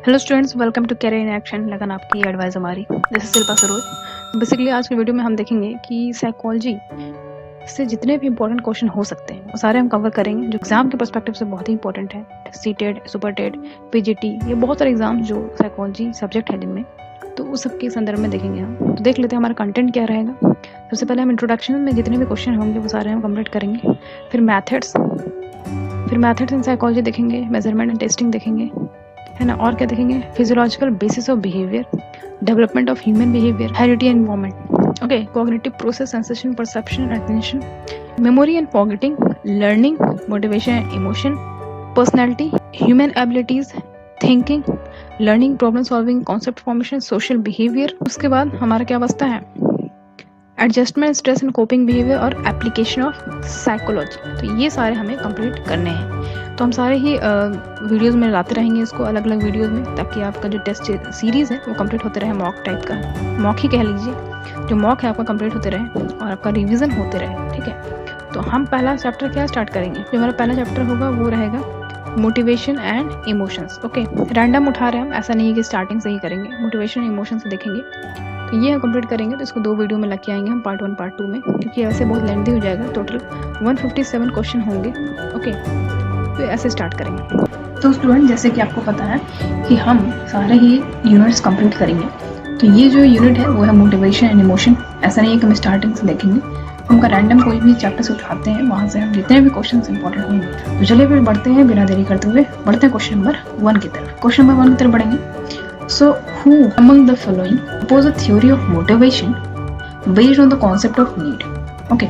Hello students, welcome to career in action. लगन आपकी advice हमारी। This is Shilpa Saroj. Basically आज की वीडियो में हम देखेंगे कि साइकोलॉजी से जितने भी इंपॉर्टेंट क्वेश्चन हो सकते हैं वो सारे हम कवर करेंगे, जो एग्जाम के पर्सपेक्टिव से बहुत ही इंपॉर्टेंट है। सीटेड, सुपर टेट, पीजीटी, ये बहुत सारे एग्जाम जो साइकोलॉजी सब्जेक्ट है जिनमें, तो उस सब के संदर्भ में देखेंगे हम। तो देख लेते हैं हमारा कंटेंट क्या रहेगा। सबसे पहले हम इंट्रोडक्शन में जितने भी क्वेश्चन होंगे वो सारे हम कंप्लीट करेंगे। फिर मैथड्स इन साइकोलॉजी देखेंगे, मेजरमेंट एंड टेस्टिंग देखेंगे, है ना। और क्या देखेंगे? Physiological basis of behaviour, development of human behaviour, heredity and environment, okay, cognitive process, sensation, perception, attention, memory and forgetting, learning, motivation and emotion, personality, human abilities, thinking, learning, problem solving, concept formation, social behaviour. उसके बाद हमारा क्या बचता है? Adjustment, stress and coping behaviour और application of psychology. तो ये सारे हमें कंप्लीट करने हैं। तो हम सारे ही वीडियोस में लाते रहेंगे इसको, अलग अलग वीडियोस में, ताकि आपका जो टेस्ट सीरीज़ है वो कंप्लीट होते रहे। मॉक टाइप का, मॉक ही कह लीजिए, जो मॉक है आपका कंप्लीट होते रहे और आपका रिविजन होते रहे, ठीक है। तो हम पहला चैप्टर क्या स्टार्ट करेंगे? जो हमारा पहला चैप्टर होगा वो रहेगा motivation and emotions. Okay, random उठा रहे हैं हम, ऐसा नहीं है कि स्टार्टिंग से ही करेंगे। मोटिवेशन इमोशंस से देखेंगे, तो ये हम कंप्लीट करेंगे। तो इसको 2 वीडियो में लग के आएंगे हम, पार्ट 1 पार्ट 2 में, क्योंकि ऐसे बहुत लेंथी हो जाएगा। टोटल 157 क्वेश्चन होंगे। ओके, तो ऐसे स्टार्ट करेंगे। तो स्टूडेंट, जैसे कि आपको पता है कि हम सारे ही यूनिट्स कंप्लीट करेंगे। तो ये जो यूनिट है वो है मोटिवेशन एंड इमोशन। ऐसा नहीं है कि हम स्टार्टिंग से देखेंगे, उनका रैंडम कोई भी चैप्टर से उठाते हैं, वहाँ से हम जितने भी क्वेश्चन इंपॉर्टेंट होंगे। तो चलिए फिर बढ़ते हैं, बिना देरी करते हुए बढ़ते हैं क्वेश्चन नंबर 1 की तरफ। क्वेश्चन नंबर 1 की तरफ बढ़ेंगे। So, who among the following propose a theory of motivation based on the concept of need? Okay,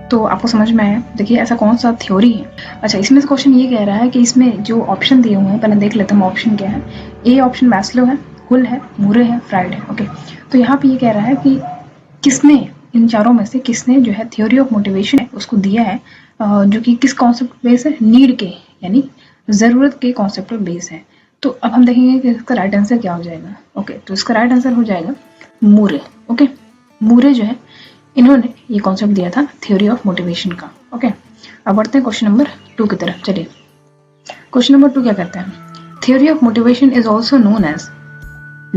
तो आपको समझ में आया? देखिए, ऐसा कौन सा थ्योरी है? अच्छा, इसमें से क्वेश्चन ये कह रहा है कि इसमें जो ऑप्शन दिए हुए हैं, पहले देख लेते हैं ऑप्शन क्या है। ए ऑप्शन मैस्लो है, हुल है, मूरे है, फ्राइड है। ओके, तो यहाँ पे ये कह रहा है कि किसने, इन चारों में से किसने जो है थ्योरी ऑफ मोटिवेशन है उसको दिया है, जो कि किस कॉन्सेप्ट बेस है? नीड के, यानी ज़रूरत के कॉन्सेप्ट पर बेस है। तो अब हम देखेंगे कि इसका राइट आंसर क्या हो जाएगा। ओके, तो इसका राइट आंसर हो जाएगा मूरे। ओके, मूरे जो है, इन्होंने ये कॉन्सेप्ट दिया था थ्योरी ऑफ मोटिवेशन का। ओके, अब बढ़ते हैं क्वेश्चन नंबर 2 की तरफ। चलिए, क्वेश्चन नंबर 2 क्या कहता है? Theory of motivation is also known as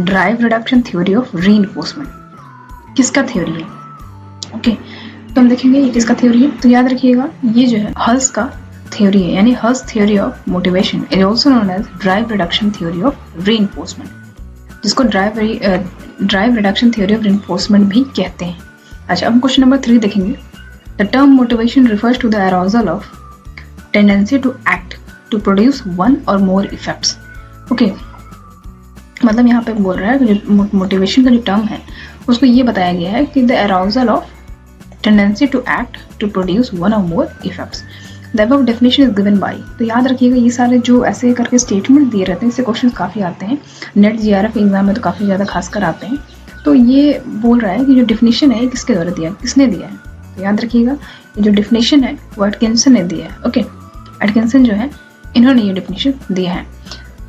drive reduction theory of reinforcement. किसका थ्योरी है? ओके, तो हम देखेंगे ये किसका थ्योरी है। तो याद रखिएगा, ये जो है हल्स का थ्योरी है, यानी Hull's theory of motivation is also known as drive reduction theory of reinforcement, जिसको drive reduction theory of reinforcement भी कहते हैं। अच्छा, अब क्वेश्चन नंबर 3 देखेंगे। The term motivation refers to the arousal of tendency to act to produce one और more effects. Okay, मतलब यहाँ पे बोल रहा है कि जो मोटिवेशन का जो टर्म है उसको ये बताया गया है कि the arousal of tendency to act to produce one और more effects. The above definition is given by. तो याद रखिएगा, ये सारे जो ऐसे करके स्टेटमेंट दिए रहते हैं, इससे क्वेश्चन काफ़ी आते हैं। नेट जीआरएफ एग्जाम में तो काफ़ी ज़्यादा खासकर आते हैं। तो ये बोल रहा है कि जो डेफिनेशन है किसके द्वारा दिया है, किसने दिया है? तो याद रखिएगा, ये जो डेफिनेशन है वो एटकिंसन ने दिया है। ओके, एटकिंसन जो है, इन्होंने ये डेफिनेशन दिया है,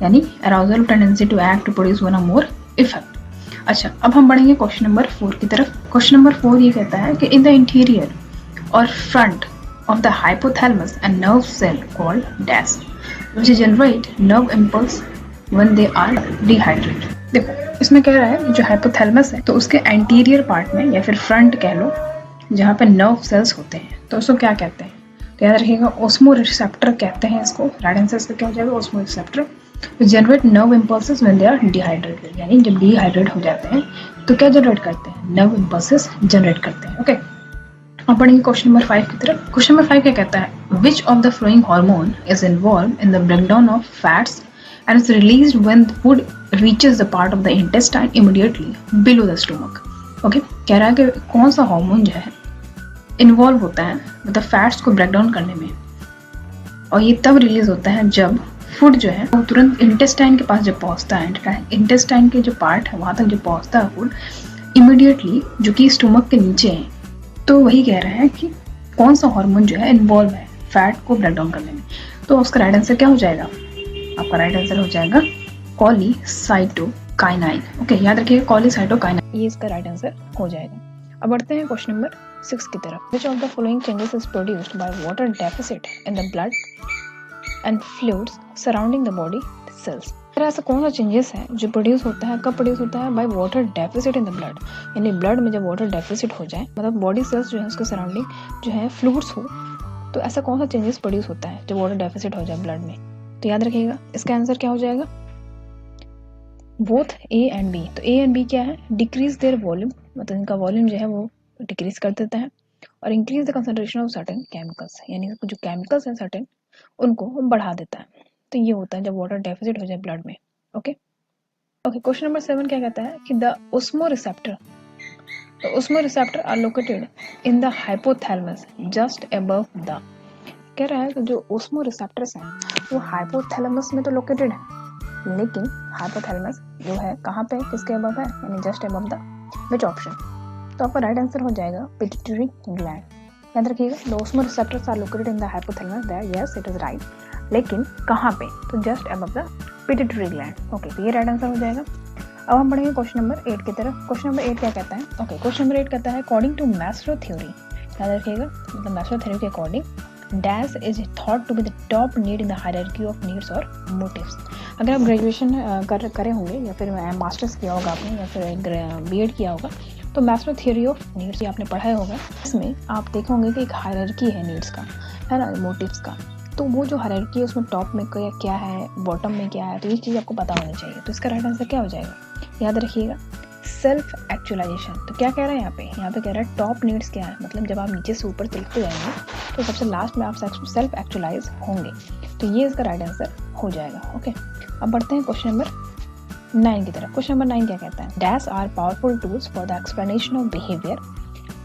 यानी arousal of tendency to act to produce one और मोर इफेक्ट। अच्छा, अब हम बढ़ेंगे क्वेश्चन नंबर 4 की तरफ। क्वेश्चन नंबर 4 ये कहता है कि इन द इंटीरियर और front of the hypothalamus and nerve cell called DAS, which generate nerve impulse when they are dehydrated. देखो, इसमें कह रहा है कि जो हाइपोथैलेमस है तो उसके एंटीरियर पार्ट में या फिर फ्रंट कह लो, जहाँ पे नर्व सेल्स होते हैं, तो उसको क्या कहते हैं? तो याद रखिएगा, ऑस्मो रिसेप्टर कहते हैं इसको। राइट आंसर इसका क्या हो जाएगा? Osmoreceptor generate nerve impulses when they are dehydrated, यानी जब डिहाइड्रेट हो जाते हैं तो क्या जनरेट करते हैं? नर्व इम्पल्सेस जनरेट करते हैं। ओके, अब बढ़ेंगे क्वेश्चन नंबर 5 की तरफ। क्वेश्चन नंबर 5 क्या कहता है? Which of the flowing hormone is involve in the breakdown of fats and is released when food reaches the part of the intestine immediately below the stomach. Okay, कह रहा है कि कौन सा हार्मोन जो है इन्वॉल्व होता है मतलब फैट्स को ब्रेक डाउन करने में, और ये तब रिलीज होता है जब फूड जो है वो तुरंत इंटेस्टाइन के पास जब पहुंचता है, इंटेस्टाइन के जो पार्ट है वहां तक जब पहुंचता है फूड इमीडिएटली, जो कि स्टोमक के नीचे है। तो वही कह रहा है कि कौन सा हार्मोन जो है इन्वॉल्व है फैट को ब्रेक डाउन करने में। तो उसका राइट आंसर क्या हो जाएगा? आपका राइट आंसर हो जाएगा कॉलीसाइटोकाइनाइन। ओके, याद रखिएगा, कॉलीसाइटोकाइनाइन, ये इसका राइट आंसर हो जाएगा। अब बढ़ते हैं क्वेश्चन नंबर 6 की तरफ। विच of the following changes is produced by water deficit in the blood and fluids surrounding the body cells. रहा है ऐसा कौन सा चेंजेस है जो प्रोड्यूस होता है, कब प्रोड्यूस होता है, by water deficit in the blood, यानी ब्लड में जब वाटर डेफिसिट हो जाए, मतलब बॉडी सेल्स जो है उसके सराउंडिंग जो है फ्लूइड्स हो, तो ऐसा कौन सा चेंजेस प्रोड्यूस होता है जब वाटर डेफिसिट हो जाए ब्लड में। तो याद रखिएगा इसका आंसर क्या हो जाएगा, बोथ ए एंड बी। तो ए एंड बी क्या है, डिक्रीज देयर वॉल्यूम, मतलब इनका वॉल्यूम जो है वो डिक्रीज कर देता है, और increase the concentration of certain chemicals, यानी जो केमिकल्स हैं सर्टेन उनको बढ़ा देता है। तो ये होता है जब वाटर डेफिसिट हो जाए ब्लड में। ओके क्वेश्चन नंबर 7 क्या कहता है कि the ओस्मोरिसेप्टर, the osmoreceptor are located in the hypothalamus just above the, कह रहा है कि जो ओस्मोरिसेप्टर्स हैं वो हाइपोथैलेमस में तो लोकेटेड है, लेकिन हाइपोथैलेमस जो है कहाँ पे, किसके अबव है, यानी just above the, which option. तो आपका राइट आंसर हो जाएगा पिट्यूटरी ग्लैंड। याद रखिएगा the osmoreceptors are located in the hypothalamus, that yes it is right, लेकिन कहाँ पे, तो just above the pituitary gland. Okay तो ये राइट आंसर हो जाएगा। अब हम बढ़ेंगे क्वेश्चन नंबर 8 की तरफ। क्वेश्चन नंबर 8 क्या कहता है, ओके क्वेश्चन नंबर 8 कहता है अकॉर्डिंग टू मैस्लो थ्योरी, याद रखिएगा मतलब मैस्लो थ्योरी के according dash is thought to be the top need in the hierarchy of needs और मोटिव्स। अगर आप ग्रेजुएशन करे होंगे या फिर मास्टर्स किया होगा आपने या फिर बीएड किया होगा, तो मैस्लो थ्योरी ऑफ नीड्स आपने पढ़ा होगा। इसमें आप देखे होंगे कि एक हायरार्की है नीड्स का, है ना, मोटिव्स का। तो वो जो हायरार्की है उसमें टॉप में क्या है, बॉटम में क्या है, तो ये चीज़ आपको पता होनी चाहिए। तो इसका राइट आंसर क्या हो जाएगा, याद रखिएगा सेल्फ एक्चुअलाइजेशन। तो क्या कह रहा है यहाँ पे कह रहा है टॉप नीड्स क्या है, मतलब जब आप नीचे से ऊपर चलते जाएंगे तो सबसे लास्ट में आप सेल्फ एक्चुअलाइज होंगे। तो ये इसका राइट आंसर हो जाएगा। ओके अब बढ़ते हैं क्वेश्चन नंबर 9 की तरफ। क्वेश्चन नंबर 9 क्या कहता है, dash are powerful tools for the explanation of behaviour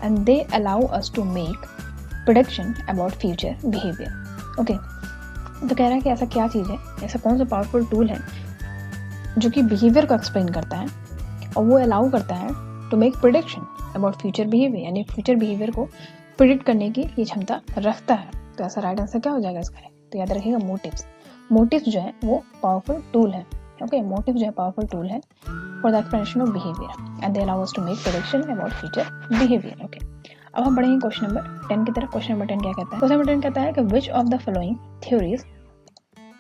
and they allow us to make prediction about future behaviour. Okay तो कह रहा है कि ऐसा क्या चीज़ है, ऐसा कौन सा पावरफुल टूल है जो कि बिहेवियर को एक्सप्लेन करता है और वो अलाउ करता है to make prediction about future behaviour, यानी फ्यूचर बिहेवियर को प्रिडिक्ट करने की ये क्षमता रखता है। तो ऐसा राइट आंसर क्या हो जाएगा इसका, तो याद रखिएगा मोटिव्स। मोटिव्स जो है वो पावरफुल टूल है। ओके मोटिव जो है पावरफुल टूल है for the explanation of behaviour and they allow us to make prediction about future behaviour. Okay अब हम बढ़ेंगे क्वेश्चन नंबर 10 की तरफ। क्वेश्चन नंबर 10 क्या कहता है, क्वेश्चन नंबर 10 कहता है कि which of the following theories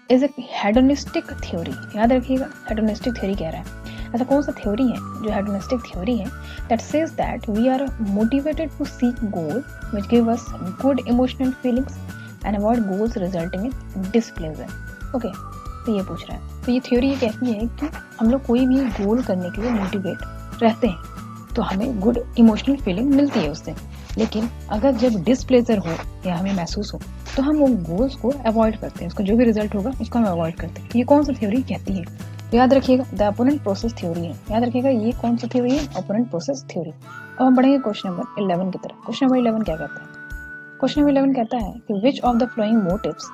is a hedonistic theory. याद रखिएगा हेडोनिस्टिक थ्योरी कह रहा है ऐसा कौन सा थ्योरी है जो हेडोनिस्टिक थ्योरी है, that says that we are motivated to seek goal which give us good emotional feelings and avoid goals resulting in displeasure. Okay तो ये पूछ रहा है, तो ये थ्योरी ये कहती है कि हम लोग कोई भी गोल करने के लिए मोटिवेट रहते हैं तो हमें गुड इमोशनल फीलिंग मिलती है उससे, लेकिन अगर जब डिसप्लेजर हो या हमें महसूस हो तो हम वो गोल्स को अवॉइड करते हैं, उसका जो भी रिजल्ट होगा उसको हम अवॉइड करते हैं। ये कौन सा थ्योरी कहती है, तो याद रखिएगा द अपोनेंट प्रोसेस थ्योरी है। याद रखिएगा ये कौन सा थ्योरी है, अपोनेंट प्रोसेस थ्योरी। अब हम बढ़ेंगे क्वेश्चन नंबर 11 की तरफ। क्वेश्चन नंबर 11 क्या कहता है, क्वेश्चन नंबर 11 कहता है कि which of the following motives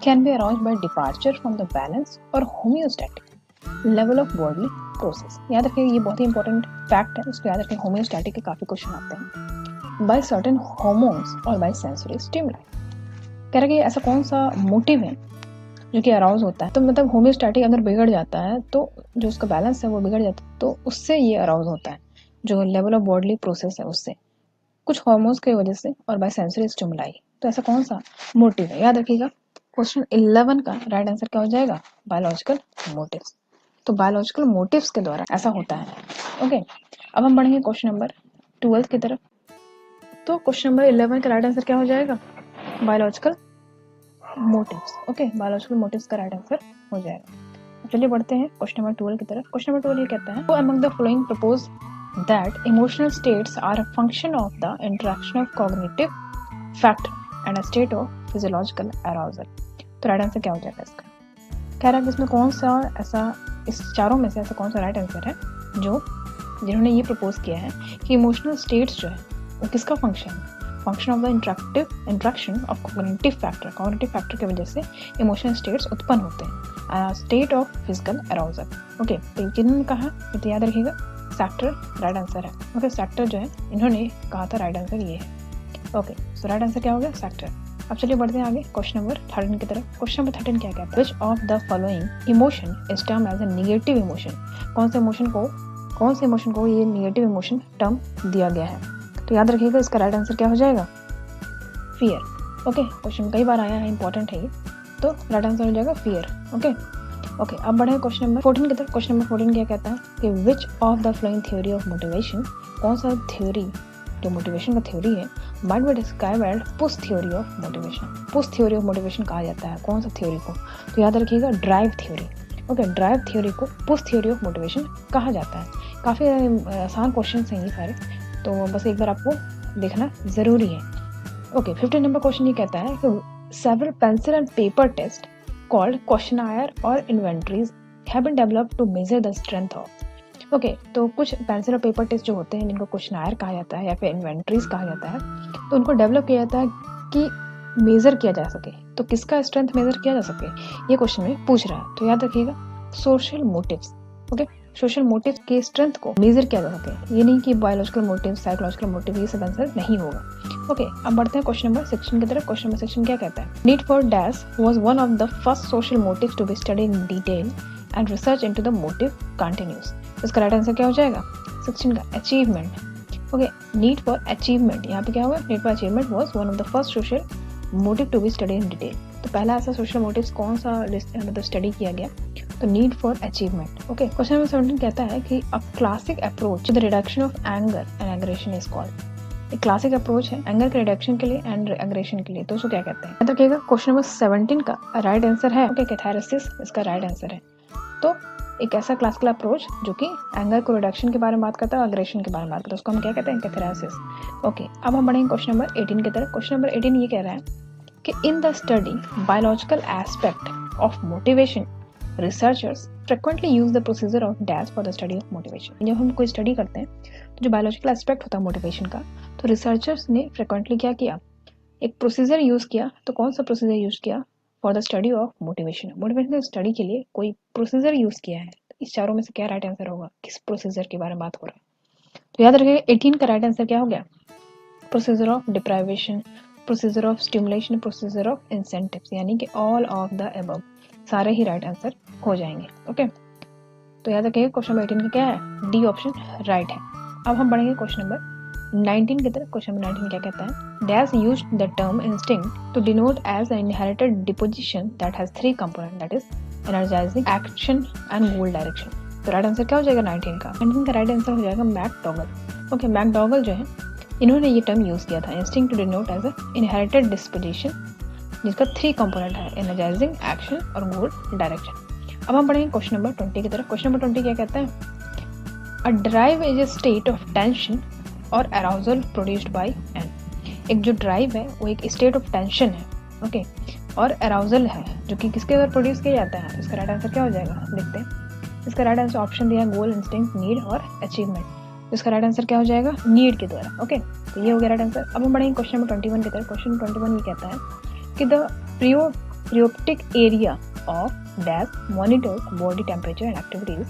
can be around by departure from the balance और homeostatic level of body process. याद रखिएगा ये बहुत ही इंपॉर्टेंट फैक्ट है, उसको याद रखिए। होम्योस्टैटिक के काफी क्वेश्चन आते हैं। बाय सर्टेन हार्मोन्स और बाय सेंसरी स्टिमुलाई। कह रहा है कि ऐसा कौन सा मोटिव है जो कि अराउज होता है, तो मतलब होम्योस्टैटिक अगर बिगड़ जाता है तो जो उसका बैलेंस है वो बिगड़ जाता है, तो उससे ये अराउज होता है, जो लेवल ऑफ बॉडली प्रोसेस है उससे, कुछ हार्मोन्स की वजह से और बाय सेंसरी स्टिमुलाई। तो ऐसा कौन सा मोटिव है, याद रखिएगा क्वेश्चन 11 का राइट आंसर क्या हो जाएगा, बायोलॉजिकल मोटिव्स। तो बायोलॉजिकल मोटिव्स के द्वारा ऐसा होता है। ओके अब हम बढ़ेंगे क्वेश्चन नंबर 12 की तरफ। तो क्वेश्चन नंबर 11 का राइट आंसर क्या हो जाएगा, biological motives. Okay biological motives का राइट आंसर हो जाएगा। चलिए बढ़ते हैं क्वेश्चन नंबर 12 की तरफ। क्वेश्चन नंबर 12 ये कहता है, among the following propose that emotional states are a function of the interaction of cognitive factor and a state of physiological arousal. तो राइट आंसर क्या हो जाएगा इसका, कह रहा है कि इसमें कौन सा ऐसा, इस चारों में से ऐसा कौन सा राइट आंसर है जो जिन्होंने ये प्रपोज किया है कि इमोशनल स्टेट्स जो है वो किसका फंक्शन है, function of the interaction of cognitive factor की वजह से इमोशनल स्टेट्स उत्पन्न होते हैं, state of physical arousal. Okay तो जिन्होंने कहा तो याद रखिएगा सैक्टर राइट आंसर है। ओके सैक्टर जो है इन्होंने कहा था राइट आंसर ये है। ओके सो राइट आंसर क्या हो गया, सैक्टर। अब चलिए बढ़ते हैं आगे क्वेश्चन नंबर 13 की तरफ। क्वेश्चन नंबर 13 क्या कहता है, which of the following emotion is term as a negative emotion. कौन से इमोशन को ये नेगेटिव इमोशन टर्म दिया गया है, तो याद रखिएगा इसका राइट आंसर क्या हो जाएगा, फियर। ओके क्वेश्चन कई बार आया है, इंपॉर्टेंट है ये, तो राइट आंसर हो जाएगा फियर। ओके ओके, अब बढ़े क्वेश्चन नंबर 14 की तरफ। क्वेश्चन नंबर 14 क्या कहता है कि which of the following theory of motivation, कौन सा थ्योरी जो मोटिवेशन का थ्योरी है might be describe as push theory of motivation. Push theory of motivation कहा जाता है कौन सा थ्योरी को? तो याद रखिएगा drive theory. Okay, drive theory को पुश थ्योरी ऑफ मोटिवेशन कहा जाता है। काफ़ी आसान क्वेश्चन हैं ये सारे, तो बस एक बार आपको देखना ज़रूरी है। ओके, 15 नंबर क्वेश्चन ये कहता है कि several pencil and paper test called questionnaire और inventories have been developed to measure the strength of. Okay, तो कुछ पेंसिल और पेपर टेस्ट जो होते हैं जिनको क्वेश्चनायर कहा जाता है या फिर इन्वेंटरीज कहा जाता है, तो उनको डेवलप किया जाता है कि मेजर किया जा सके। तो किसका स्ट्रेंथ मेजर किया जा सके ये क्वेश्चन में पूछ रहा है। तो याद रखिएगा social motives. Okay, social motive के स्ट्रेंथ को मेजर किया जा सके, ये नहीं कि बायोलॉजिकल मोटिव, साइकोलॉजिकल मोटिव, ये सब आंसर नहीं होगा। ओके, अब बढ़ते हैं क्वेश्चन नंबर 16 की तरफ। क्वेश्चन नंबर 16 क्या कहता है? Need for dash was one of the first social motives to be studied in detail and research into the motive continues. इसका राइट आंसर क्या हो जाएगा? 16 का achievement. Okay, need for achievement, यहाँ पे क्या हुआ? Need for achievement was one of the first social motive to be studied in detail. तो पहला ऐसा सोशल मोटिव्स कौन सा मतलब स्टडी किया गया? तो need for achievement. Okay, question number 17 कहता है कि a classic approach to the reduction of anger and aggression is called. एक क्लासिक अप्रोच है एंगर के रिडक्शन के लिए एंड एग्रेशन के लिए, तो उसको क्या कहते हैं? याद रखिएगा क्वेश्चन नंबर 17 का राइट आंसर है ओके कैथारसिस, इसका राइट आंसर है। तो एक ऐसा क्लासिकल अप्रोच जो कि एंगर को रिडक्शन के बारे में बात करता है, एग्रेशन के बारे में बात करता है, उसको हम क्या कहते हैं? कैथारसिस। ओके, अब हम बढ़ेंगे क्वेश्चन नंबर 18 की तरफ। क्वेश्चन नंबर 18 ये कह रहा है कि in the study biological aspect of motivation researchers frequently use the procedure of dash for the study of motivation. जब हम कोई स्टडी करते हैं तो जो बायोलॉजिकल एस्पेक्ट होता है मोटिवेशन का, तो रिसर्चर्स ने फ्रिक्वेंटली क्या किया? एक प्रोसीजर यूज किया। तो कौन सा प्रोसीजर यूज किया? For the study of motivation. Motivation की स्टडी के लिए कोई प्रोसीजर यूज किया है। इस चारों में से क्या राइट आंसर होगा? किस प्रोसीजर के बारे में बात हो रहा है? तो याद रखिएगा 18 का राइट आंसर क्या हो गया? Procedure of deprivation, procedure of stimulation, procedure of incentives, यानी कि ऑल ऑफ द अबव सारे ही राइट आंसर हो जाएंगे। ओके, तो याद रखिएगा क्वेश्चन नंबर 18 का क्या है? डी ऑप्शन राइट है। अब हम बढ़ेंगे क्वेश्चन नंबर 19 की तरफ। क्वेश्चन नंबर 19 क्या कहता है? Dash used the term instinct to denote as an inherited disposition that has 3 component, that is energizing, action and goal direction. तो राइट आंसर क्या हो जाएगा 19 का? 19 का राइट आंसर हो जाएगा मैकडॉगल। ओके, मैकडॉगल जो है इन्होंने ये टर्म यूज किया था, instinct to denote as a inherited disposition जिसका 3 कंपोनेंट है, एनर्जाइजिंग, एक्शन और गोल डायरेक्शन। अब हम पढ़ेंगे क्वेश्चन नंबर 20 की तरफ। क्वेश्चन नंबर 20 क्या कहता है? A drive is a state of tension और अराउजल प्रोड्यूस्ड बाय एन। एक जो ड्राइव है वो एक स्टेट ऑफ टेंशन है, ओके, और अराउजल है जो कि किसके द्वारा प्रोड्यूस किया जाता है? तो इसका राइट आंसर क्या हो जाएगा? देखते हैं। इसका राइट आंसर ऑप्शन दिया है गोल, इंस्टिंक्ट, नीड और अचीवमेंट। इसका राइट आंसर क्या हो जाएगा? नीड के द्वारा। ओके, तो ये हो गया राइट आंसर। अब हम बढ़ेंगे क्वेश्चन नंबर 21 की तरफ। क्वेश्चन 21 ये कहता है कि the preoptic area of dash monitors body temperature and activities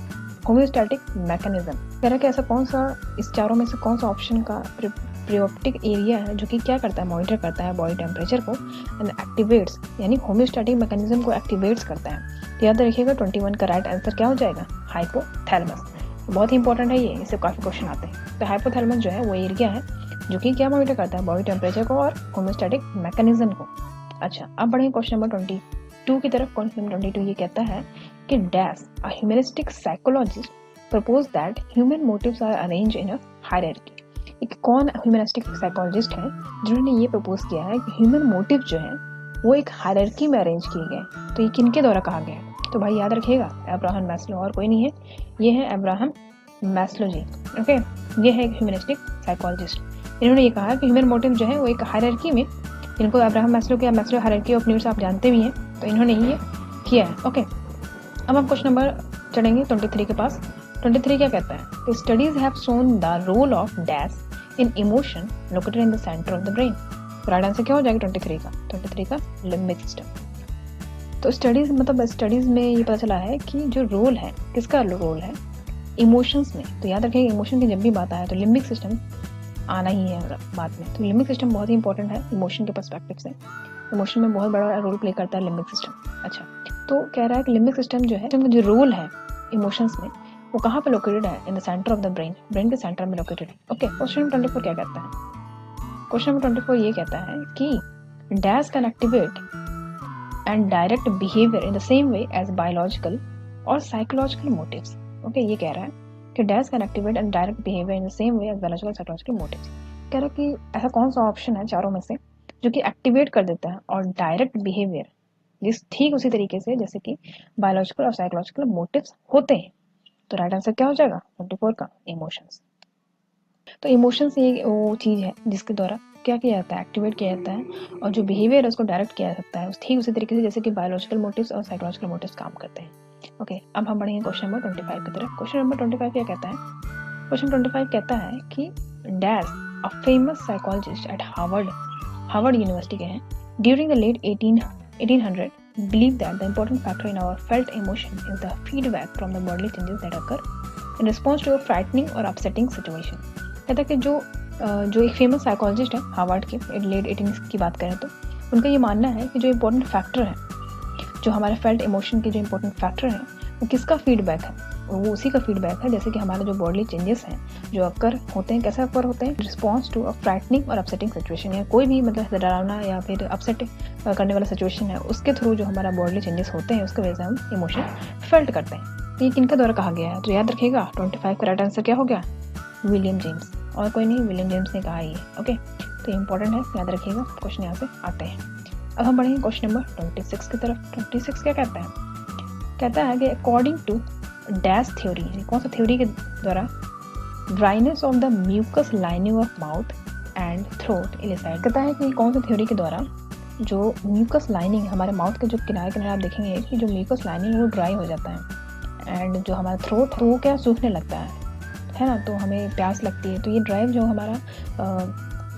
homeostatic mechanism. कह रहा है कि ऐसा कौन सा इस चारों में से कौन सा ऑप्शन का प्रियोप्टिक एरिया है जो कि क्या करता है? मॉनिटर करता है बॉडी टेम्परेचर को एंड एक्टिवेट्स, यानी होम्योस्टैटिक मैकेनिज्म को एक्टिवेट्स करता है। तो याद रखिएगा 21 का राइट आंसर क्या हो जाएगा? हाइपोथैलेमस। बहुत ही इंपॉर्टेंट है ये, इससे काफ़ी क्वेश्चन आते हैं। तो हाइपोथैलेमस जो है वो एरिया है जो कि क्या मॉनिटर करता है? बॉडी टेम्परेचर को और होम्योस्टैटिक मैकेनिज्म को। अच्छा, अब बढ़ेंगे क्वेश्चन नंबर 22 की तरफ। क्वेश्चन नंबर 22 ये कहता है कि dash a humanistic psychologist propose that human motives are arrange in a hierarchy. एक कौन ह्यूमनिस्टिक साइकोलॉजिस्ट है जिन्होंने ये प्रपोज किया है कि ह्यूमन मोटिव जो है वो एक हायरार्की में अरेंज किए गए? तो ये किनके द्वारा कहा गया है? तो भाई याद रखिएगा अब्राहम मैस्लो, और कोई नहीं है, ये है अब्राहम मैस्लो जी। ओके, ये है एक ह्यूमनिस्टिक साइकोलॉजिस्ट। इन्होंने ये कहा कि ह्यूमन मोटिव जो है वो एक हायरार्की में, जिनको अब्राहम मैस्लो के मैस्लो हायरार्की ऑफ नीड्स आप जानते भी हैं, तो इन्होंने ये किया है। ओके, अब हम क्वेश्चन नंबर चढ़ेंगे 23 के पास। 23 क्या कहता है? Studies have shown the role of dash in emotion located in the centre of the brain. Right answer क्या हो जाएगा 23 का? 23 का लिम्बिक सिस्टम। तो स्टडीज मतलब स्टडीज में ये पता चला है कि जो रोल है, किसका रोल है इमोशंस में। तो याद रखिए इमोशन की जब भी बात आए तो लिम्बिक सिस्टम आना ही है बाद में। तो लिम्बिक सिस्टम बहुत ही इंपॉर्टेंट है इमोशन के पर्सपेक्टिव से। इमोशन में बहुत बड़ा रोल प्ले करता है लिम्बिक सिस्टम। अच्छा, तो कह रहा है कि लिम्बिक सिस्टम जो है जो रोल है इमोशंस में वो कहाँ पे लोकेटेड है? इन the centre of the brain, brain के सेंटर में लोकेटेड है। ओके, क्वेश्चन नंबर 24 क्या कहता है? क्वेश्चन नंबर 24 ये कहता है कि dash can activate and direct behavior in the same way as biological और साइकोलॉजिकल मोटिव्स। ओके, ये कह रहा है कि dash can activate and direct behaviour in the same way as biological psychological motives. कह रहा है कि ऐसा कौन सा ऑप्शन है चारों में से जो कि एक्टिवेट कर देता है और डायरेक्ट बिहेवियर जिस ठीक उसी तरीके से जैसे कि बायोलॉजिकल और साइकोलॉजिकल मोटिव्स होते हैं। तो राइट आंसर क्या हो जाएगा 24 का इमोशंस। तो इमोशंस ये वो चीज़ है जिसके द्वारा क्या किया जाता है, एक्टिवेट किया जाता है, और जो बिहेवियर है उसको डायरेक्ट किया जा सकता है ठीक उसी तरीके से जैसे कि बायोलॉजिकल मोटिव्स और साइकोलॉजिकल मोटिव्स काम करते हैं। ओके, अब हम बढ़ेंगे क्वेश्चन नंबर 25 की तरफ। क्वेश्चन नंबर 25 क्या कहता है? क्वेश्चन 25 कहता है कि dash a famous psychologist at Harvard university के हैं, during the late 1800 believe that the important factor in our felt emotion is the feedback from the bodily changes that occur in response to a frightening or upsetting situation। कहता है कि जो एक famous psychologist है Harvard के, late 18 की बात करें तो उनका ये मानना है कि जो इम्पोर्टेंट फैक्टर है, जो हमारे फेल्ट इमोशन के जो इम्पोर्टेंट फैक्टर हैं, वो किसका फीडबैक है? वो उसी का फीडबैक है जैसे कि हमारे जो बॉडली चेंजेस हैं जो अक्कर होते हैं, कैसे अक्कर होते हैं? रिस्पॉन्स टू अ फ्राइटनिंग और अपसेटिंग सिचुएशन, या कोई भी मतलब डरावना या फिर अपसेट करने वाला सिचुएशन है उसके थ्रू जो हमारा बॉडली चेंजेस होते हैं उसकी वजह से हम इमोशन फेल्ट करते हैं। तो ये किनके द्वारा कहा गया है? तो याद रखिएगा 25 का राइट आंसर क्या हो गया? विलियम जेम्स, और कोई नहीं, विलियम जेम्स ने कहा ये। ओके, तो इंपॉर्टेंट है, याद रखिएगा, क्वेश्चन यहाँ से आते हैं। अब हम बढ़ेंगे क्वेश्चन नंबर 26 की तरफ। 26 क्या कहता है? कहता है कि अकॉर्डिंग टू डैश थ्योरी, कौन सा थ्योरी के द्वारा? Dryness of the mucus lining of mouth and throat elicited. कहता है कि कौन सा थ्योरी के द्वारा जो म्यूकस लाइनिंग हमारे माउथ के जो किनारे किनारे आप देखेंगे कि जो म्यूकस लाइनिंग है वो ड्राई हो जाता है, एंड जो हमारा थ्रोट है वो क्या सूखने लगता है ना, तो हमें प्यास लगती है। तो ये ड्राइव जो हमारा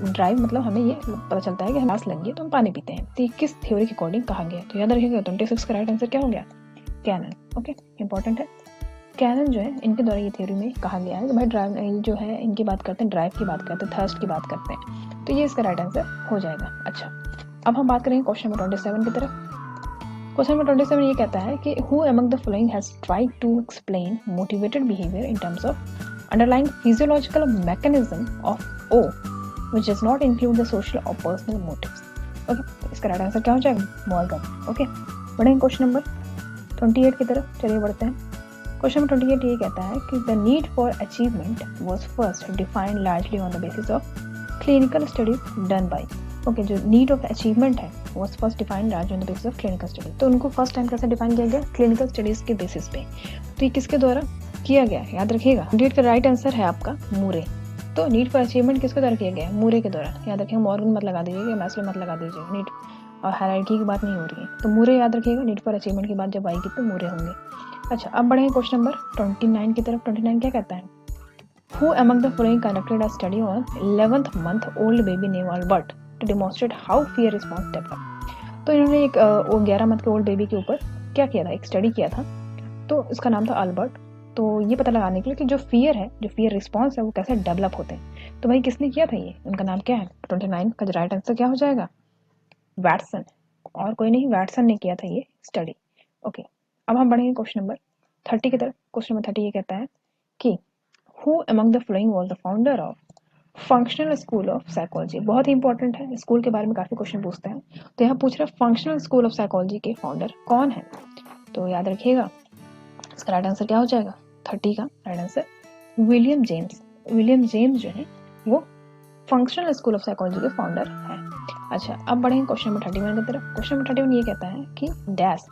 ड्राइव मतलब हमें ये पता चलता है कि हमें प्यास लगी है तो हम पानी पीते हैं। तो ये किस थ्योरी के अकॉर्डिंग कहा गया? तो याद रखिएगा 26 का राइट आंसर क्या हो गया? कैनन। ओके, इंपॉर्टेंट है। कैनन जो है इनके द्वारा ये थ्योरी में कहा गया है कि भाई ड्राइव जो है इनकी बात करते हैं, ड्राइव की बात करते हैं, थर्स्ट की बात करते हैं, तो ये इसका राइट आंसर हो जाएगा। अच्छा, अब हम बात करेंगे क्वेश्चन नंबर 27 की तरफ। क्वेश्चन नंबर 27 ये कहता है कि who among the following has tried to explain motivated behaviour in terms of underlying physiological mechanism of O which does not include the social or personal motives। Okay, इसका right answer क्या हो जाएगा? Morgan. Okay, बढ़ेंगे question number 28 की तरफ। चलिए बढ़ते हैं। क्वेश्चन नंबर 28 ये कहता है कि the need for achievement was first defined largely on the basis of clinical studies done by. Okay, जो नीड ऑफ अचीवमेंट है was first defined largely on the basis of clinical studies. तो उनको first time कैसे define किया गया? Clinical studies के basis पे। तो ये किसके द्वारा किया गया है? याद रखिएगा 28 का राइट आंसर है आपका मूरे। तो नीड फॉर अचीवमेंट किसके द्वारा किया गया है? मूरे के द्वारा। याद रखिएगा, मॉर्गन मत लगा दीजिएगा, मैस्लो मत लगा दीजिएगा, नीड और हायरार्की की बात नहीं हो रही है। तो मूरे याद रखिएगा, नीड फॉर अचीवमेंट की बात जब आएगी तो मूरे होंगे। अच्छा, अब बढ़ेंगे क्वेश्चन नंबर 29 की तरफ। 29 क्या कहता है? Who among the following conducted a study on 11th month old baby name Albert to demonstrate how fear response develop. तो इन्होंने एक 11 मंथ के ओल्ड बेबी के ऊपर क्या किया था? एक स्टडी किया था, तो इसका नाम था अल्बर्ट। तो ये पता लगाने के लिए कि जो फियर है, जो फियर रिस्पॉन्स है वो कैसे डेवलप होते हैं। तो भाई किसने किया था ये? उनका नाम क्या है? 29 का राइट आंसर क्या हो जाएगा? वैटसन, और कोई नहीं, वैटसन ने किया था ये स्टडी। ओके, अब हम बढ़ेंगे क्वेश्चन नंबर 30 की तरफ। क्वेश्चन नंबर 30 ये कहता है कि who among the following was the founder of functional school of psychology. बहुत ही इंपॉर्टेंट है, स्कूल के बारे में काफी क्वेश्चन पूछते हैं। तो यहाँ पूछ रहे हैं फंक्शनल स्कूल ऑफ साइकोलॉजी के फाउंडर कौन है? तो याद रखिएगा इसका राइट आंसर क्या हो जाएगा? 30 का right answer William James. William James जो है वो फंक्शनल स्कूल ऑफ साइकोलॉजी के फाउंडर हैं। अच्छा, अब बढ़ेंगे क्वेश्चन नंबर 31 की तरफ। क्वेश्चन नंबर 31 ये कहता है कि डैश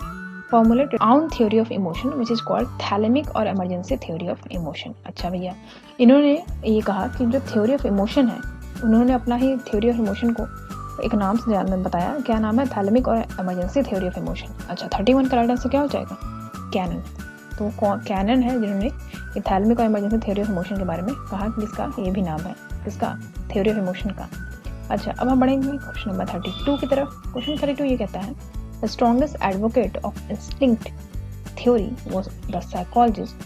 फॉर्मुलेट आउन theory of emotion which is called thalamic और इमरजेंसी थ्योरी ऑफ इमोशन। अच्छा भैया, इन्होंने ये कहा कि जो थ्योरी ऑफ इमोशन है, उन्होंने अपना ही थ्योरी ऑफ इमोशन को एक नाम से बताया। क्या नाम है? थैलेमिक और इमरजेंसी थ्योरी ऑफ इमोशन। अच्छा, 31 का राइट आंसर क्या हो जाएगा? कैनन। तो कैनन है जिन्होंने ये थैलेमिक और इमरजेंसी थ्योरी ऑफ इमोशन के बारे में कहा, जिसका ये भी नाम है, किसका? थ्योरी ऑफ इमोशन का। अच्छा, अब हम बढ़ेंगे क्वेश्चन नंबर 32 की तरफ। क्वेश्चन 32 ये कहता है the strongest advocate of instinct theory was the psychologist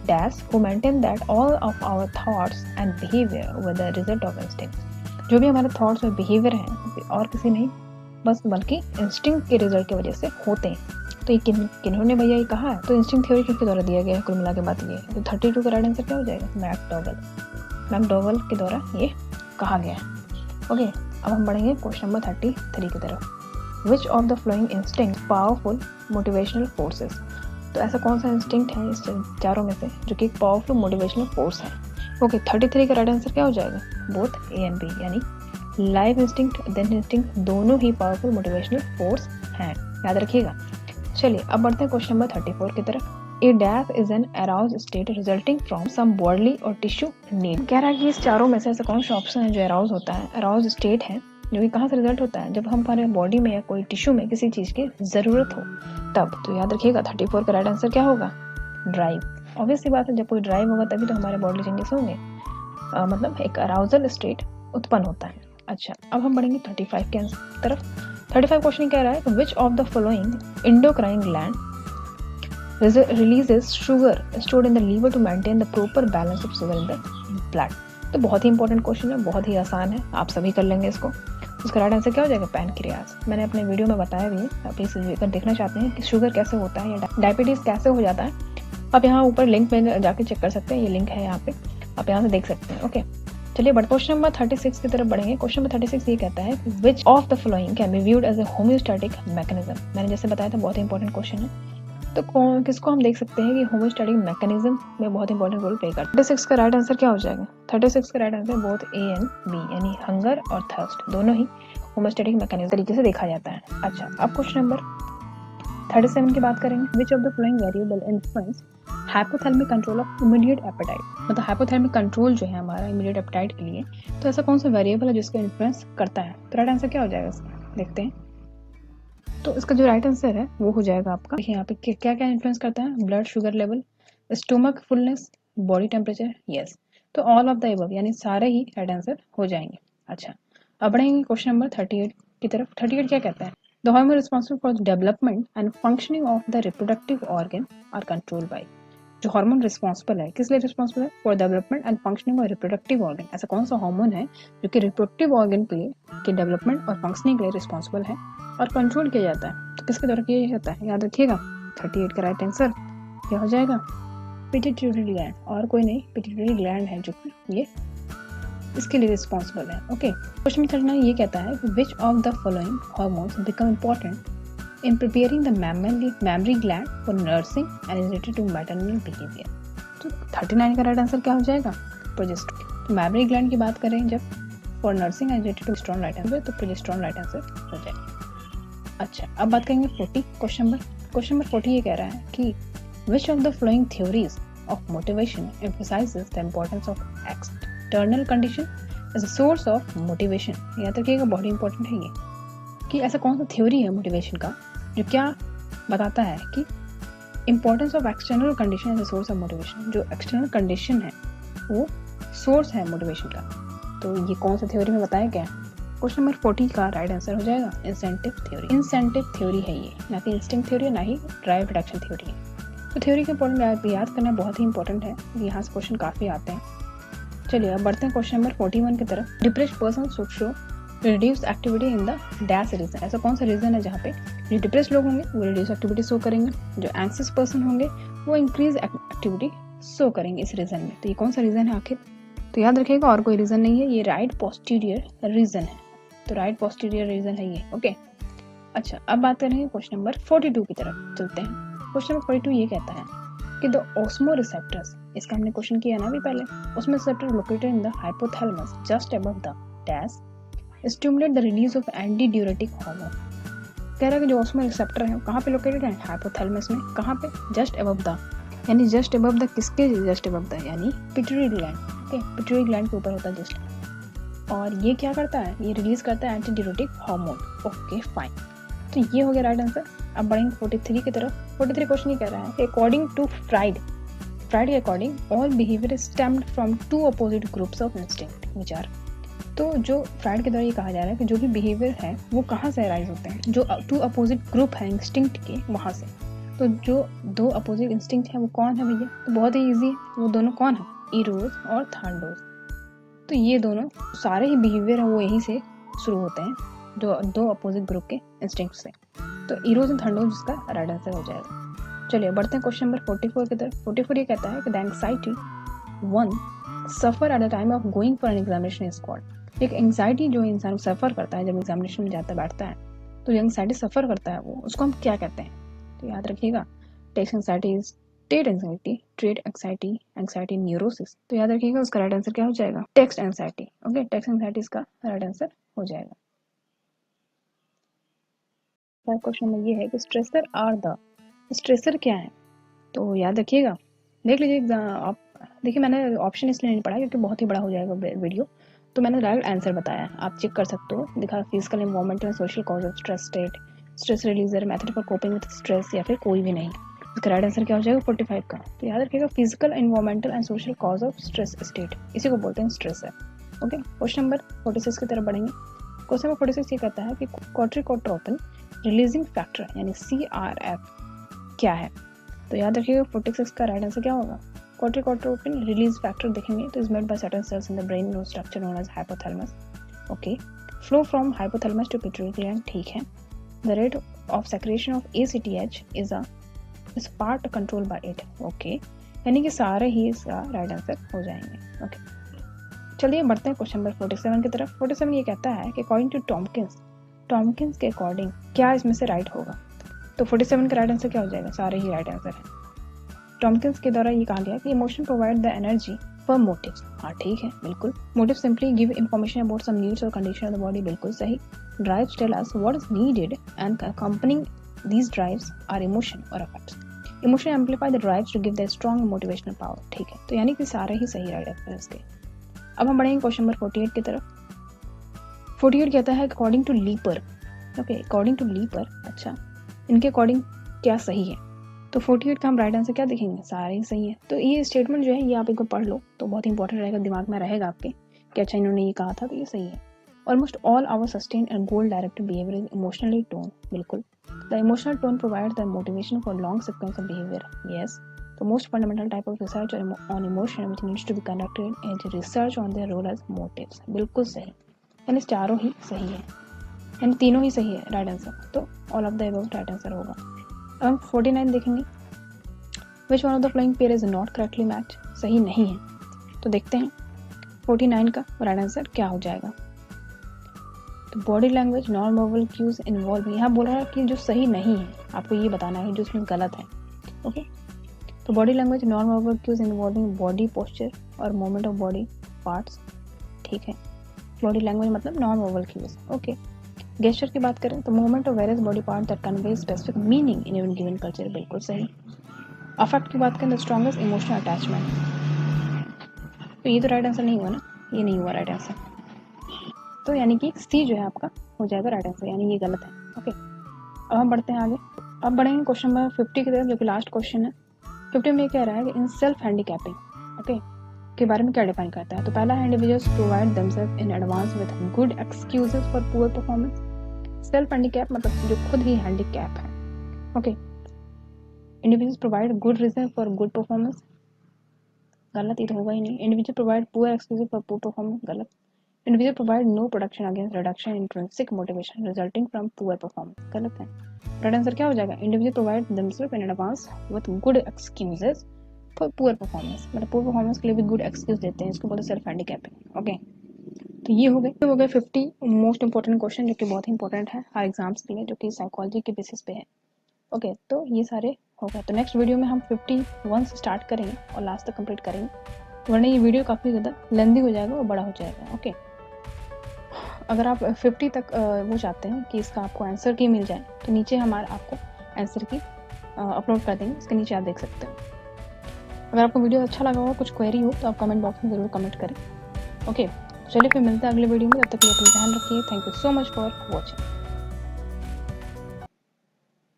dash who maintain that all of our thoughts and behaviour were the result of instinct. जो भी हमारे थॉट्स और बिहेवियर हैं और किसी नहीं बस बल्कि इंस्टिंक्ट के रिजल्ट की वजह से होते हैं। तो ये किन्होंने भैया ये कहा है? तो इंस्टिंक्ट थ्योरी किसके द्वारा दिया गया है? कुल मिला के बात ये। तो 32 का राइट आंसर क्या हो जाएगा? मैकडॉगल के द्वारा ये कहा गया है। ओके, अब हम बढ़ेंगे क्वेश्चन नंबर 33 की तरफ। विच of the flowing instinct powerful motivational forces. तो ऐसा कौन सा इंस्टिंक्ट है इस चारों में से जो कि एक पावरफुल मोटिवेशनल फोर्स है? ओके, 33 का राइट आंसर क्या हो जाएगा? बोथ ए एंड बी, यानी लाइफ इंस्टिंक्ट, डेथ इंस्टिंक्ट दोनों ही पावरफुल मोटिवेशनल फोर्स हैं, याद रखिएगा। चलिए अब बढ़ते हैं क्वेश्चन नंबर 34 की तरफ। A dash is an arouse state resulting from some bodily और टिश्यू नीड। कह रहा है कि इस चारों में से ऐसा कौन सा ऑप्शन है जो अराउज होता है? अराउज स्टेट है जो कि कहाँ से रिजल्ट होता है? जब हमारे बॉडी में या कोई टिश्यू में किसी चीज की जरूरत हो तब। तो याद रखिएगा 34 का राइट आंसर क्या होगा? ड्राइव। ऑब्वियस सी बात है, जब कोई ड्राइव होगा तभी तो हमारे बॉडी चेंजेस होंगे, मतलब एक अराउजल स्टेट उत्पन्न होता है। अच्छा, अब हम बढ़ेंगे 35 के तरफ। 35 क्वेश्चन कह रहा है which of the following endocrine gland releases sugar stored in the liver to maintain the proper balance of sugar in the blood। तो बहुत ही इंपॉर्टेंट क्वेश्चन है, बहुत ही आसान है, आप सभी कर लेंगे इसको। उसका राइट आंसर क्या हो जाएगा? पैनक्रियाज। मैंने अपने वीडियो में बताया भी है, आप इस अगर देखना चाहते हैं कि शुगर कैसे होता है या डायबिटीज कैसे हो जाता है, आप यहाँ ऊपर लिंक में जाके चेक कर सकते हैं, ये लिंक है यहाँ पे, आप यहाँ से देख सकते हैं। ओके, चलिए बट क्वेश्चन नंबर 36 की तरफ बढ़ेंगे। क्वेश्चन नंबर 36 ये कहता है which of the following can be viewed as a homeostatic mechanism. मैंने जैसे बताया था बहुत ही इंपॉर्टेंट क्वेश्चन है, तो किसको हम देख सकते हैं कि होम्योस्टैटिक मैकेनिज्म में बहुत इंपॉर्टेंट रोल प्ले करता है? 36 का राइट आंसर क्या हो जाएगा? 36 का right answer both A and B, यानी हंगर और थर्स्ट दोनों ही होम्योस्टैटिक मैकेनिज्म तरीके से देखा जाता है। अच्छा, अब क्वेश्चन नंबर 37 की बात करेंगे। Which of the following variable influence hypothalamic control of immediate appetite. मतलब हाइपोथैलेमिक कंट्रोल जो है हमारा इमीडिएट एपेटाइट के लिए, तो ऐसा कौन सा वेरिएबल है जिसका इन्फ्लुएंस करता है? तो राइट आंसर क्या हो जाएगा इसका? देखते हैं। तो इसका जो राइट आंसर है वो हो जाएगा आपका, देखिए यहाँ पे क्या क्या इन्फ्लुएंस करता है? Blood sugar level, stomach fullness, body temperature. Yes, तो ऑल ऑफ द अबव, यानी सारे ही राइट आंसर हो जाएंगे। अच्छा, अब बढ़ेंगे क्वेश्चन नंबर 38 की तरफ। 38 क्या कहता है? The hormone responsible for the development and functioning of the reproductive organ are control by. जो हार्मोन रिस्पॉन्सिबल है, किस लिए रिस्पॉन्सिबल है? For development and functioning of reproductive organ. ऐसा कौन सा हार्मोन है जो कि रिप्रोडक्टिव ऑर्गन के डेवलपमेंट और फंक्शनिंग के लिए रिस्पॉन्सिबल है और कंट्रोल किया जाता है? तो किसके द्वारा किया जाता है? याद रखिएगा 38 का राइट आंसर क्या हो जाएगा? पिट्यूटरी ग्लैंड, और कोई नहीं, पिट्यूटरी ग्लैंड है जो कि ये इसके लिए रिस्पॉन्सिबल है। ओके, क्वेश्चन नंबर 39 ये कहता है which of the following hormones become important in preparing the mammary gland for nursing and is related to maternal behavior। तो 39 का राइट आंसर क्या हो जाएगा? प्रोजेस्टेरोन। तो मैमरी ग्लैंड की बात करें जब for nursing and related to progesterone right answer, तो प्रोजेस्टेरोन राइट आंसर हो जाएगा। अच्छा, अब बात करेंगे 40 क्वेश्चन नंबर 40 ये कह रहा है कि which of the following theories of motivation emphasizes the importance of external condition as a source of motivation। याद रखिएगा बहुत इंपॉर्टेंट है ये, कि ऐसा कौन सा थ्योरी है मोटिवेशन का जो क्या बताता है कि importance of external condition as a source of motivation. जो एक्सटर्नल कंडीशन है वो सोर्स है मोटिवेशन का, तो ये कौन सा थ्योरी में बताया गया? क्वेश्चन नंबर 40 का राइट आंसर हो जाएगा इंसेंटिव थ्योरी। इंसेंटिव थ्योरी है ये, ना कि इंस्टिंक्ट थ्योरी, ना ही ड्राइव रिडक्शन थ्योरी है। तो थ्योरी के इंपॉर्टेंट याद करना बहुत ही इंपॉर्टेंट है, यहाँ से क्वेश्चन काफी आते हैं। चलिए अब बढ़ते हैं क्वेश्चन नंबर 41 की तरफ। Depressed person should show reduce activity in the dash region. ऐसा कौन सा रीजन है जहाँ पे जो डिप्रेस्ड लोग होंगे वो रिड्यूस एक्टिविटी शो करेंगे, जो एंग्जियस पर्सन होंगे वो इंक्रीज एक्टिविटी शो करेंगे इस रीजन में। तो ये कौन सा रीजन है आखिर? तो याद रखिएगा और कोई रीजन नहीं है, ये राइट पोस्टीरियर रीजन है। तो राइट पोस्टीरियर रीजन है ये। ओके, अच्छा अब बात करेंगे क्वेश्चन नंबर 42 की तरफ चलते हैं। क्वेश्चन नंबर 42 ये कहता है कि द ऑस्मो रिसेप्टर्स, इसका हमने क्वेश्चन किया ना भी पहले, osmo receptor located in the hypothalamus just above the dash stimulate the release of anti diuretic hormone. कह रहा है कि जो ऑस्मो रिसेप्टर है कहाँ पे लोकेटेड है? हाइपोथैलेमस में। कहाँ पे? जस्ट अबव द, यानी जस्ट अबव द किसके? जस्ट अबव द यानी pituitary gland. Okay, pituitary gland के ऊपर होता है जस्ट, और ये क्या करता है? ये रिलीज करता है anti diuretic hormone. Okay fine, तो ये हो गया राइट आंसर। अब बढ़ेंगे 43 की तरफ। 43 क्वेश्चन ये कह रहा है अकॉर्डिंग टू फ्राइड के according all behaviour stemmed from two opposite groups of instinct विचार। तो जो फ्राइड के द्वारा ये कहा जा रहा है कि जो भी बिहेवियर है वो कहाँ से अराइज होते हैं? जो टू अपोजिट ग्रुप है इंस्टिंक्ट के, वहाँ से। तो जो दो अपोजिट इंस्टिंक्ट है वो कौन है भैया? तो बहुत ही ईजी है, वो दोनों कौन है? इरोज और थांडोज। तो ये दोनों सारे ही बिहेवियर है वो यहीं से शुरू होते हैं, जो दो अपोजिट ग्रुप के इंस्टिंक्ट से। तो इरोज एंड थांडोज इसका राइट आंसर हो जाएगा। चलिए बढ़ते हैं क्वेश्चन नंबर 44 की तरफ। 44 ये कहता है कि the anxiety one suffer at the time of going for an examination is called. एक एंग्जाइटी जो इंसान सफ़र करता है जब एग्जामिनेशन में जाता बैठता है, तो जो एंग्जाइटी सफ़र करता है वो, उसको हम क्या कहते हैं? तो याद रखिएगा text anxiety, state anxiety, trade anxiety, anxiety neurosis. तो याद रखिएगा उसका राइट आंसर क्या हो जाएगा, text anxiety. Okay, text anxiety इसका राइट आंसर हो जाएगा। क्वेश्चन में ये है कि स्ट्रेसर क्या है। तो याद रखिएगा, देख लीजिए आप देखिए, मैंने ऑप्शन इसलिए नहीं पढ़ा क्योंकि बहुत ही बड़ा हो जाएगा वीडियो, तो मैंने डायरेक्ट आंसर बताया, आप चेक कर सकते हो। दिखा physical, environmental, social cause of stress, state, stress रिलीजर, method for coping with stress, या फिर कोई भी नहीं। इसका राइट आंसर क्या हो जाएगा 45 का। तो याद रखिएगा physical, environmental and social cause of stress state, इसी को बोलते हैं स्ट्रेस है। ओके, क्वेश्चन नंबर 46 की तरफ बढ़ेंगे। क्वेश्चन नंबर 46 ये कहता है कि कॉर्टिकोट्रोपिन रिलीजिंग फैक्टर यानी CRF क्या है। तो याद रखिएगा 46 का राइट आंसर क्या होगा, कॉर्टिकोट्रोपिन रिलीज फैक्टर देखेंगे तो is made by certain cells in the brain no structure known as hypothalamus. Okay, flow from hypothalamus to pituitary gland, ठीक है। The rate of secretion of ACTH is part control by it. Okay, यानी कि सारे ही इसका right answer हो जाएंगे। Okay, चलिए बढ़ते हैं क्वेश्चन नंबर 47 की तरफ। 47 ये कहता है कि अकॉर्डिंग टू टॉमकिंस के अकॉर्डिंग क्या इसमें से राइट होगा। तो 47 का राइट आंसर क्या हो जाएगा, सारे ही राइट आंसर है। टॉमकिंस के द्वारा ये कहा गया कि emotion provide the energy for motives. हाँ ठीक है, बिल्कुल। Motive simply give information about some needs और कंडीशन ऑफ द बॉडी, बिल्कुल सही। Drives tell us what is needed and accompanying these drives are emotion और affects. Emotion amplify the drives to give the strong motivational power, ठीक है। तो यानी कि सारे ही सही राइट आंसर है इसके। अब हम बढ़ेंगे क्वेश्चन नंबर 48 की तरफ। 48 कहता है according to Leeper. Okay, according to Leeper, अच्छा इनके अकॉर्डिंग क्या सही है। तो 48 का हम राइट आंसर क्या देखेंगे, सारे ही सही है। तो ये स्टेटमेंट जो है ये आप एक बार पढ़ लो तो बहुत इंपॉर्टेंट रहेगा, दिमाग में रहेगा आपके कि अच्छा इन्होंने ये कहा था, तो ये सही है। Almost all our sustain and goal directed behaviour is emotionally tone, बिल्कुल। The emotional tone provide the motivation for long sequence of behaviour, yes. The most fundamental type of research on emotion which needs to be conducted is research on their role as motives, बिल्कुल सही। यानी चारों ही सही है, यानी तीनों ही सही है राइट आंसर। तो all of the above right answer होगा। अब हम 49 देखेंगे। Which one of the following pair is not correctly match, सही नहीं है। तो देखते हैं 49 का राइट आंसर क्या हो जाएगा। तो body language, non verbal cues involve, यहाँ बोल रहा है कि जो सही नहीं है आपको ये बताना है जो उसमें गलत है। ओके, तो body language, non verbal cues involving body posture और मूवमेंट ऑफ बॉडी पार्ट्स, ठीक है। बॉडी लैंग्वेज मतलब non verbal cues. Okay, gesture की बात करें तो movement of various body part that convey specific meaning in given culture, बिल्कुल सही। अफेक्ट की बात करें द स्ट्रॉन्गेस्ट इमोशनल अटैचमेंट, तो ये तो राइट आंसर नहीं हुआ ना, ये नहीं हुआ राइट आंसर। तो यानी कि सी जो है आपका हो जाएगा राइट आंसर, यानी ये गलत है। ओके, अब हम बढ़ते हैं आगे। अब बढ़ेंगे क्वेश्चन नंबर 50 की तरफ, जो कि लास्ट क्वेश्चन है। 50 में ये कह रहा है कि इन सेल्फ हैंडीकैपिंग, ओके, के बारे में क्या डिफाइन करता है। तो पहला है individuals provide themselves in advance with good excuses for poor performance. Self handicap मतलब जो खुद ही हैंडीकैप है। Okay, individuals provide good reason for good performance, गलत, ये तो होगा ही नहीं। Individual provide poor excuses for poor performance, गलत। Individual provide no protection against reduction in intrinsic motivation resulting from poor performance, गलत है। राइट आंसर क्या हो जाएगा, individual provide themselves in advance with good excuses for poor performance, मतलब poor performance के लिए भी गुड एक्सक्यूज देते हैं, इसको बोलते हैं सेल्फ हैंडीकैपिंग। ओके, तो ये हो गए 50 मोस्ट इंपॉर्टेंट क्वेश्चन जो कि बहुत ही इंपॉर्टेंट है हर एग्जाम्स के लिए, जो कि साइकोलॉजी के बेसिस पे है। ओके, तो ये सारे हो गए। तो नेक्स्ट वीडियो में हम 51 से स्टार्ट करेंगे और लास्ट तक कंप्लीट करेंगे, वरना ये वीडियो काफ़ी ज़्यादा लेंदी हो जाएगा और बड़ा हो जाएगा। ओके, अगर आप 50 तक वो चाहते हैं कि इसका आपको आंसर की मिल जाए तो नीचे हमारा आपको आंसर की अपलोड कर देंगे, इसके नीचे आप देख सकते हो। अगर आपको वीडियो अच्छा लगा हो, कुछ क्वेरी हो तो आप कमेंट बॉक्स में ज़रूर कमेंट करें। ओके, चलिए फिर मिलते हैं अगले वीडियो में, तब तक के लिए अपना ध्यान रखिए। Thank you so much for watching.